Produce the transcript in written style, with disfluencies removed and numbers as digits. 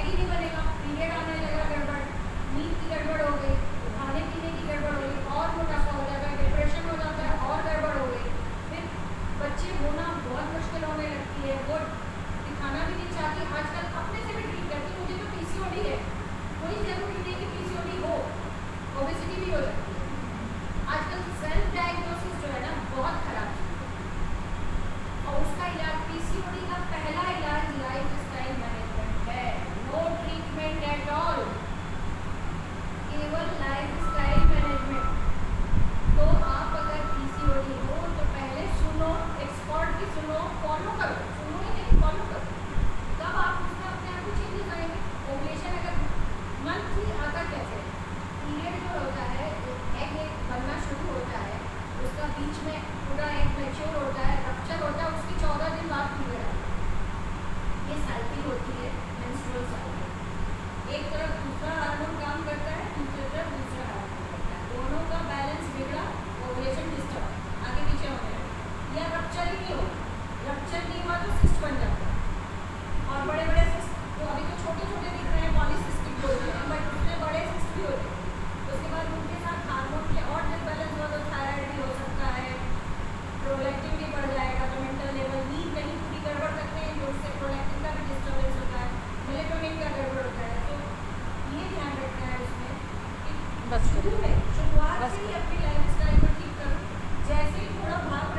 Egg ही नहीं बनेगा, period आने लगेगा गड़बड़, नींद की गड़बड़ हो गई, खाने पीने की गड़बड़ हो गई, और मोटापा हो जाता है, डिप्रेशन हो जाता है, और गड़बड़ हो गई, फिर बच्चे होना बहुत मुश्किल होने लगती है। वो दिखाना भी नहीं चाहती, आजकल अपने से भी ट्रीट करती, मुझे तो पीसीओडी है, कोई जरूरी नहीं कि पीसीओडी हो, ओबेसिटी भी हो जाती है। आजकल सेल्फ डायग्नोसिस जो है ना बहुत खराब चीज है, और उसका इलाज पीसीओडी का पहला इलाज लाइफ स्टाइल मैनेजमेंट है। नो ट्रीटमेंट एट ऑल, केवल लाइफ स्टाइल मैनेजमेंट। तो आप अगर पीसीओडी हो तो पहले सुनो, एक्सपर्ट की सुनो, फॉलो करो, सुनो ही नहीं फॉलो करो, तब आप उसमें अपने आप को चेंजेस आएंगे। ओवुलेशन अगर मंथली आता कैसे, पीरियड जो होता है, एग बनना शुरू होता है, उसका बीच में पूरा एग मैच्योर होता है, रप्चर होता है, उसकी 14 दिन बाद पीरियड आता है। ये साइकिल होती है, मेंस्ट्रुअल साइकिल। एक तरफ दूसरा हार्मोन काम करता है, दूसरी तरफ दूसरा हार्मोन करता है, दोनों का बैलेंस बिगड़ा, ओवुलेशन डिस्टर्ब, आगे पीछे होने लगे, या रप्चर ही नहीं हो, रप्चर नहीं हुआ तो सिस्ट बन जाता है, और बड़े बड़े सिस्ट, तो अभी तो छोटे छोटे दिख रहे हैं पॉलीसिस्टिक बोलते हैं, बट उसमें बड़े सिस्ट भी होते हैं। उसके बाद उनके साथ हार्मोन के और डिसबैलेंस हुआ तो थायराइड भी हो सकता है, प्रोलैक्टिन भी बढ़ जाएगा, तो मेंटल लेवल, नींद नहीं पूरी गड़बड़ सकते हैं, जो उससे प्रोलैक्टिन का भी डिस्टर्बेंस होता है, मेलेटोनिन का गड़बड़ होता है। तो ये ध्यान रखना है उसमें कि बस शुरू में शुरुआत से ही अपनी लाइफ स्टाइल को ठीक करो, जैसे ही थोड़ा भाग